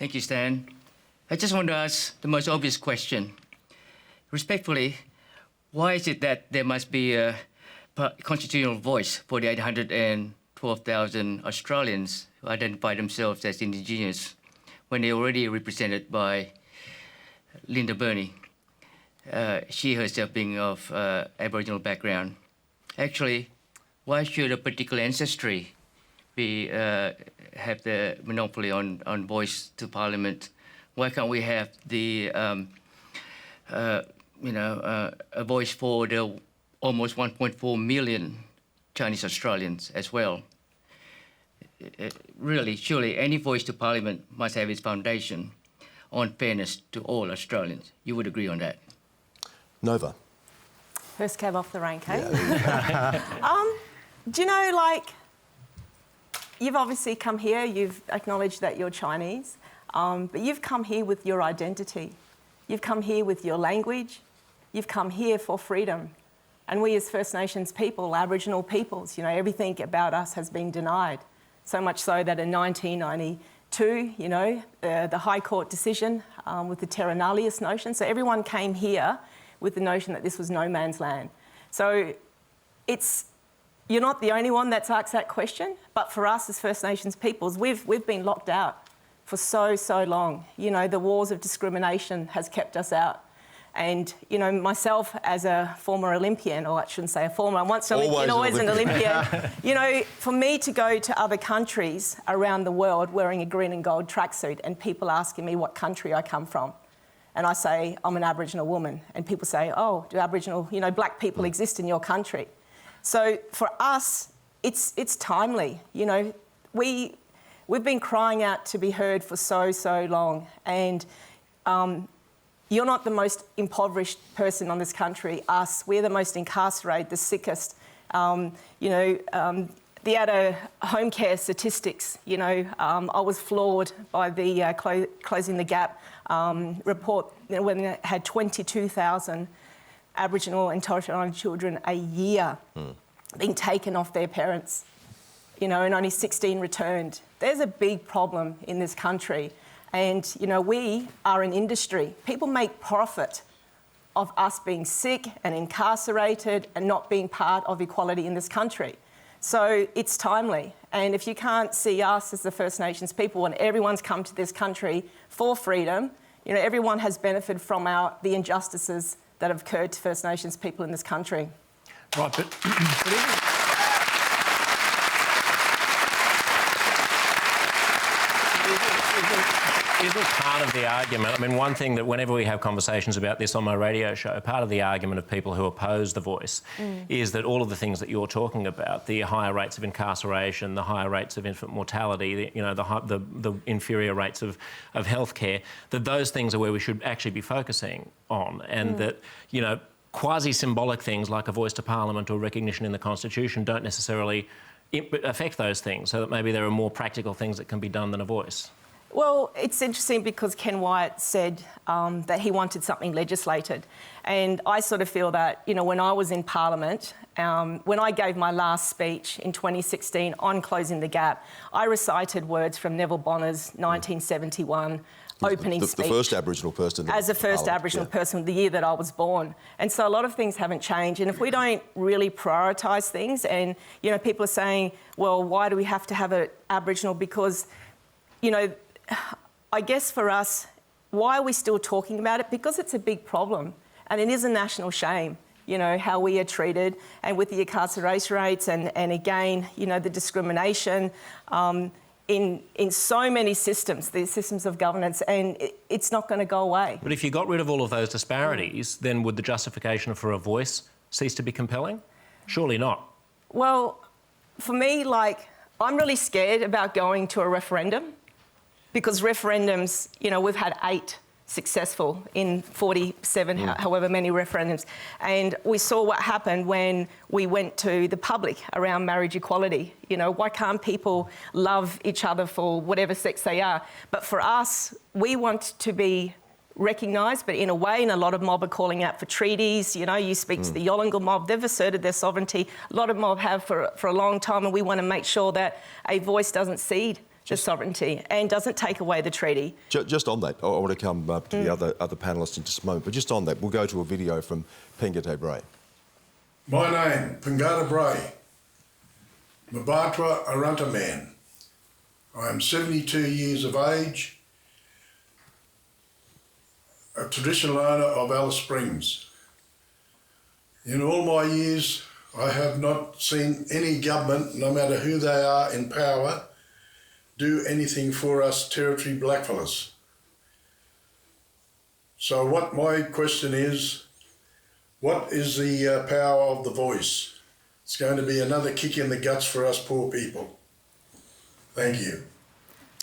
Thank you, Stan. I just want to ask the most obvious question. Respectfully, why is it that there must be a constitutional voice for the 812,000 Australians who identify themselves as Indigenous when they're already represented by Linda Burney, she herself being of Aboriginal background? Actually, why should a particular ancestry have the monopoly on voice to Parliament? Why can't we have the a voice for the almost 1.4 million Chinese Australians as well? Really, surely any voice to Parliament must have its foundation on fairness to all Australians. You would agree on that? Nova. First cab off the rank, eh? Yeah. Do you know, like, you've obviously come here, you've acknowledged that you're Chinese, but you've come here with your identity. You've come here with your language. You've come here for freedom. And we as First Nations people, Aboriginal peoples, everything about us has been denied. So much so that in 1992, the High Court decision with the terra nullius notion, so everyone came here with the notion that this was no man's land. So you're not the only one that's asked that question, but for us as First Nations peoples, we've been locked out for so long. The wars of discrimination has kept us out. And, myself as a former Olympian, or I shouldn't say a former, I'm once an Olympian, always an Olympian. For me to go to other countries around the world wearing a green and gold tracksuit and people asking me what country I come from, and I say, I'm an Aboriginal woman, and people say, oh, do Aboriginal, black people exist in your country? So for us, it's timely. We've been crying out to be heard for so long, and you're not the most impoverished person on this country. Us, we're the most incarcerated, the sickest. The other home care statistics, I was floored by the Closing the Gap report when it had 22,000 Aboriginal and Torres Strait Islander children a year being taken off their parents, and only 16 returned. There's a big problem in this country. And, we are an industry. People make profit of us being sick and incarcerated and not being part of equality in this country. So it's timely. And if you can't see us as the First Nations people, and everyone's come to this country for freedom, everyone has benefited from the injustices that have occurred to First Nations people in this country. Right, but isn't part of the argument, one thing that whenever we have conversations about this on my radio show, part of the argument of people who oppose the voice is that all of the things that you're talking about, the higher rates of incarceration, the higher rates of infant mortality, the inferior rates of healthcare, that those things are where we should actually be focusing on, and that, quasi-symbolic things like a voice to Parliament or recognition in the Constitution don't necessarily affect those things, so that maybe there are more practical things that can be done than a voice. Well, it's interesting because Ken Wyatt said that he wanted something legislated. And I sort of feel that, when I was in Parliament, when I gave my last speech in 2016 on Closing the Gap, I recited words from Neville Bonner's 1971 opening speech. The first Aboriginal person. As the first Aboriginal person, the year that I was born. And so a lot of things haven't changed. And if we don't really prioritise things, and, people are saying, well, why do we have to have an Aboriginal? Because, I guess for us, why are we still talking about it? Because it's a big problem, and it is a national shame, how we are treated, and with the incarceration rates and again, the discrimination in so many systems, the systems of governance, and it's not going to go away. But if you got rid of all of those disparities, then would the justification for a voice cease to be compelling? Surely not. Well, for me, I'm really scared about going to a referendum, because referendums, we've had 8 successful in 47, however many referendums. And we saw what happened when we went to the public around marriage equality. Why can't people love each other for whatever sex they are? But for us, we want to be recognised, but in a way, and a lot of mob are calling out for treaties. You speak to the Yolngu mob, they've asserted their sovereignty. A lot of mob have for a long time, and we want to make sure that a voice doesn't cede the sovereignty and doesn't take away the treaty. Just on that, I want to come to the other panellists in just a moment, but just on that, we'll go to a video from Pengate Bray. My name, Pengate Bray, Mabatwa Arunta man. I am 72 years of age, a traditional owner of Alice Springs. In all my years, I have not seen any government, no matter who they are in power, do anything for us Territory blackfellas. So what my question is, what is the power of the voice? It's going to be another kick in the guts for us poor people. Thank you.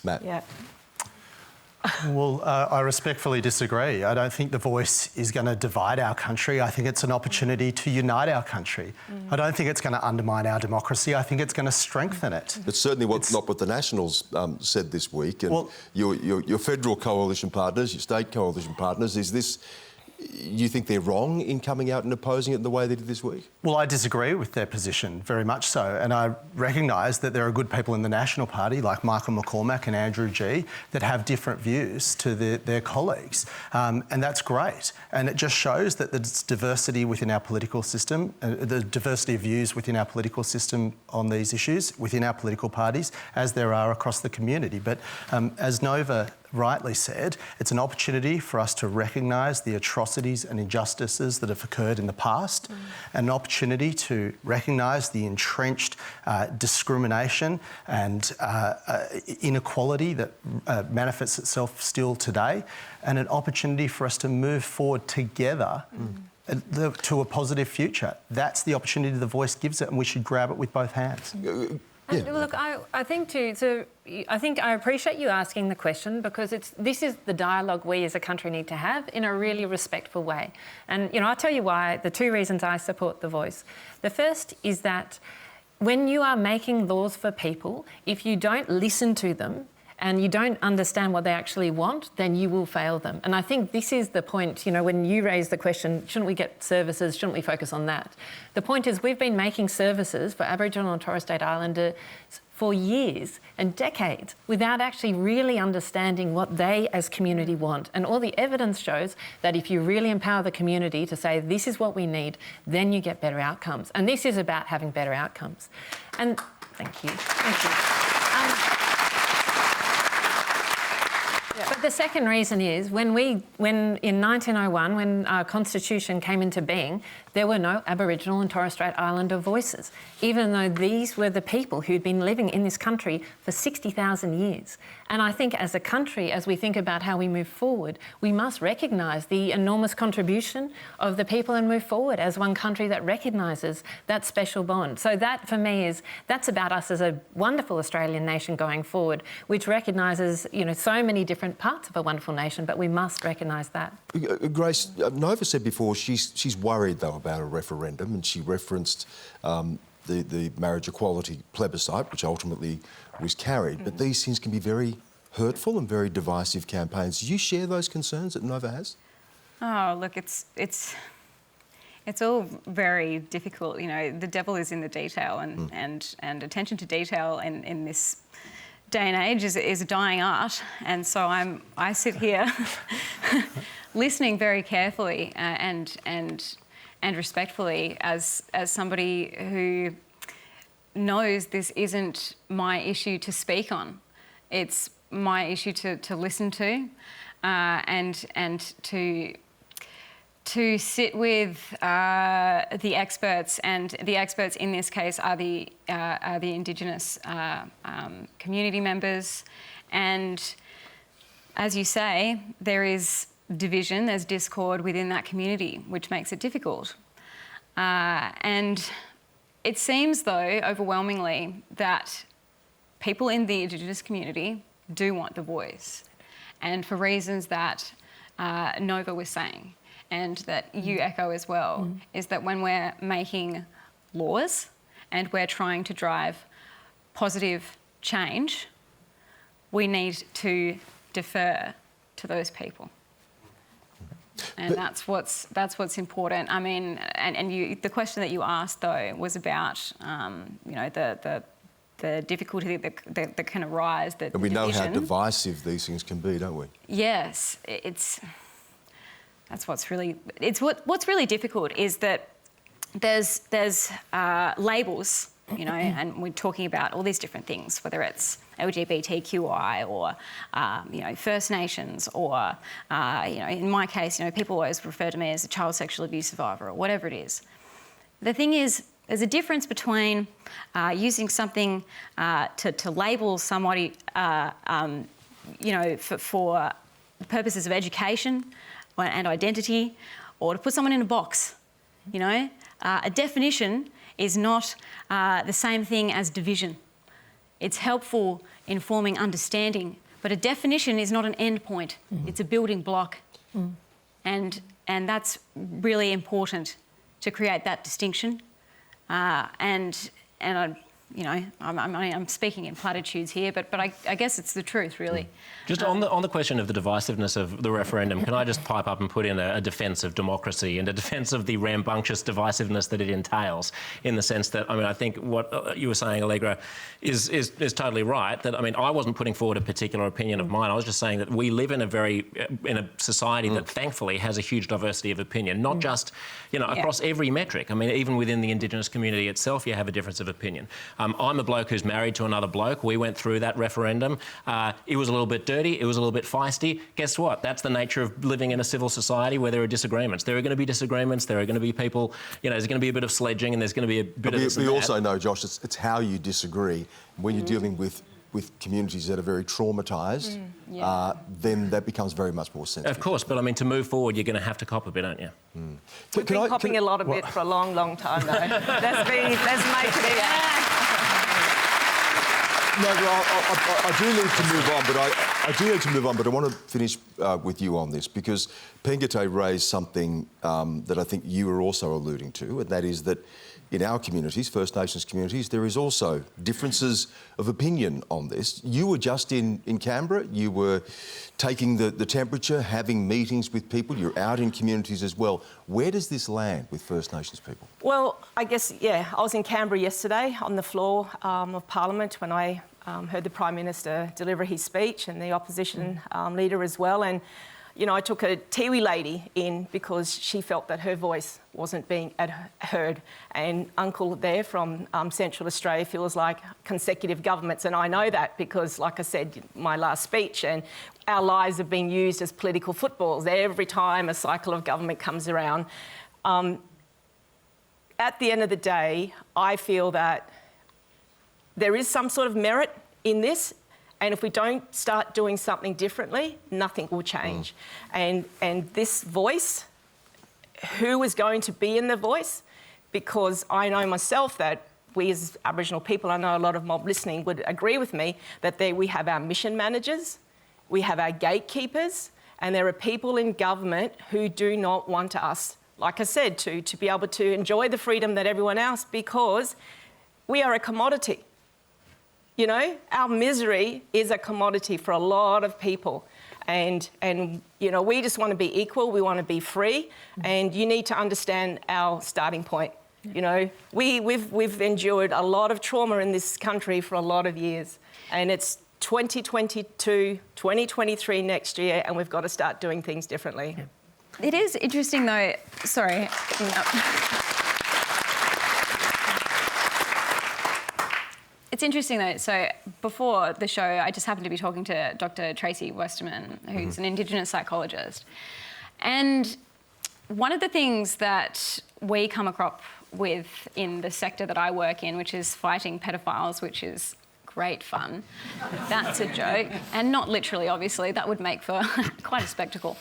Matt. Yeah. Well, I respectfully disagree. I don't think the voice is going to divide our country. I think it's an opportunity to unite our country. I don't think it's going to undermine our democracy. I think it's going to strengthen it. It's certainly not what the Nationals said this week. And well, your federal coalition partners, your state coalition partners, is this... You think they're wrong in coming out and opposing it in the way they did this week? Well, I disagree with their position, very much so. And I recognise that there are good people in the National Party, like Michael McCormack and Andrew Gee, that have different views to their colleagues. And that's great. And it just shows that there's diversity within our political system, the diversity of views within our political system on these issues, within our political parties, as there are across the community. But as Nova rightly said, it's an opportunity for us to recognise the atrocities and injustices that have occurred in the past, and an opportunity to recognise the entrenched discrimination and inequality that manifests itself still today, and an opportunity for us to move forward together to a positive future. That's the opportunity the voice gives it, and we should grab it with both hands. Yeah. Look, I think too. So I think I appreciate you asking the question, because this is the dialogue we as a country need to have in a really respectful way. And I'll tell you why. The two reasons I support the voice. The first is that when you are making laws for people, if you don't listen to them and you don't understand what they actually want, then you will fail them. And I think this is the point, when you raise the question, shouldn't we get services, shouldn't we focus on that? The point is we've been making services for Aboriginal and Torres Strait Islanders for years and decades without actually really understanding what they as community want. And all the evidence shows that if you really empower the community to say, this is what we need, then you get better outcomes. And this is about having better outcomes. And thank you. But the second reason is when in 1901, when our Constitution came into being, there were no Aboriginal and Torres Strait Islander voices, even though these were the people who'd been living in this country for 60,000 years. And I think as a country, as we think about how we move forward, we must recognise the enormous contribution of the people and move forward as one country that recognises that special bond. So that, for me, that's about us as a wonderful Australian nation going forward, which recognises, so many different parts of a wonderful nation, but we must recognise that. Grace, Nova said before she's worried, though, about a referendum, and she referenced the marriage equality plebiscite, which ultimately was carried. But these things can be very hurtful and very divisive campaigns. Do you share those concerns that Nova has? Oh, look, it's all very difficult. The devil is in the detail, and attention to detail in this day and age is a dying art. And so I sit here listening very carefully and respectfully as somebody who knows this isn't my issue to speak on. It's my issue to listen to and to sit with the experts, and the experts in this case are the Indigenous community members. And as you say, there is division, there's discord within that community, which makes it difficult. And it seems, though, overwhelmingly, that people in the Indigenous community do want the voice, and for reasons that Nova was saying, and that you echo as well, is that when we're making laws and we're trying to drive positive change, we need to defer to those people. And that's what's important. I mean, and the question that you asked, though, was about the difficulty that can arise. And we know how divisive these things can be, don't we? Yes, what's really difficult is that there's labels, you know, and we're talking about all these different things, whether it's LGBTQI or, you know, First Nations or, you know, in my case, you know, people always refer to me as a child sexual abuse survivor or whatever it is. The thing is, there's a difference between using something to label somebody, you know, for the purposes of education and identity, or to put someone in a box, you know. A definition is not the same thing as division. It's helpful in forming understanding, but a definition is not an end point. It's a building block. And that's really important to create that distinction. And I, you know, I'm speaking in platitudes here, but I guess it's the truth, really. Just on the question of the divisiveness of the referendum, can I just pipe up and put in a defence of democracy and a defence of the rambunctious divisiveness that it entails, in the sense that, I mean, I think what you were saying, Allegra, is totally right. That, I mean, I wasn't putting forward a particular opinion of mine. I was just saying that we live in a society that thankfully has a huge diversity of opinion, not just, you know, across every metric. I mean, even within the Indigenous community itself, you have a difference of opinion. I'm a bloke who's married to another bloke. We went through that referendum. It was a little bit dirty. It was a little bit feisty. Guess what? That's the nature of living in a civil society where there are disagreements. There are going to be disagreements. There are going to be people, you know, there's going to be a bit of sledging and there's going to be a bit of this and that. We also know, Josh, it's how you disagree. When you're dealing with communities that are very traumatised, then that becomes very much more sensitive. Of course, but I mean, to move forward, you're going to have to cop a bit, aren't you? We've been copping a lot of bit for a long, long time, though. Let's make it here. No, I do need to move on, but I want to finish with you on this, because Pengate raised something that I think you were also alluding to, and that is that in our communities, First Nations communities, there is also differences of opinion on this. You were just in Canberra, you were taking the temperature, having meetings with people, you're out in communities as well. Where does this land with First Nations people? Well, I guess, I was in Canberra yesterday on the floor of Parliament when I heard the Prime Minister deliver his speech, and the opposition leader as well. And, you know, I took a Tiwi lady in because she felt that her voice wasn't being heard. And Uncle there from Central Australia feels like consecutive governments. And I know that because, like I said, my last speech, and our lives have been used as political footballs every time a cycle of government comes around. At the end of the day, I feel that there is some sort of merit in this. And if we don't start doing something differently, nothing will change. And this voice, who is going to be in the voice? Because I know myself that we as Aboriginal people, I know a lot of mob listening would agree with me, that we have our mission managers, we have our gatekeepers, and there are people in government who do not want us, like I said, to be able to enjoy the freedom that everyone else, because we are a commodity. You know, our misery is a commodity for a lot of people. And you know, we just want to be equal, we want to be free, and you need to understand our starting point. You know, we've endured a lot of trauma in this country for a lot of years, and it's 2022, 2023 next year, and we've got to start doing things differently. It is interesting though, sorry. It's interesting though, so before the show, I just happened to be talking to Dr. Tracy Westerman, who's an Indigenous psychologist. And one of the things that we come across with in the sector that I work in, which is fighting pedophiles, which is great fun. That's a joke. And not literally, obviously. That would make for quite a spectacle.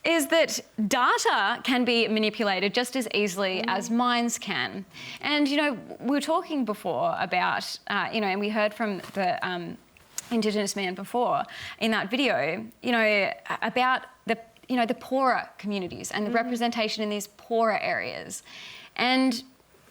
Is that data can be manipulated just as easily as minds can. And, you know, we were talking before about, you know, and we heard from the Indigenous man before in that video, you know, about the poorer communities and the representation in these poorer areas. And,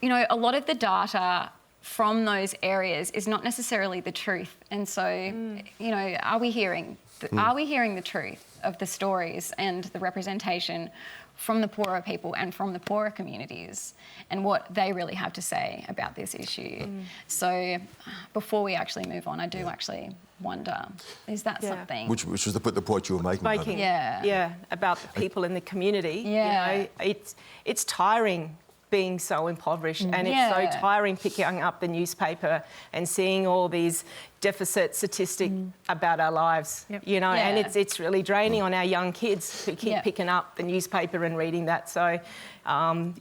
you know, a lot of the data from those areas is not necessarily the truth. And so, you know, are we hearing the truth of the stories and the representation from the poorer people and from the poorer communities and what they really have to say about this issue. So before we actually move on, I do actually wonder, is that something? Which was the point you were making. Yeah, about the people in the community. Yeah. You know, it's tiring being so impoverished, and it's so tiring picking up the newspaper and seeing all these deficit statistics about our lives. You know, and it's really draining on our young kids who keep picking up the newspaper and reading that. So,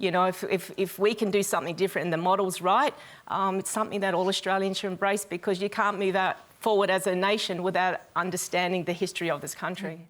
you know, if we can do something different and the model's right, it's something that all Australians should embrace, because you can't move forward as a nation without understanding the history of this country.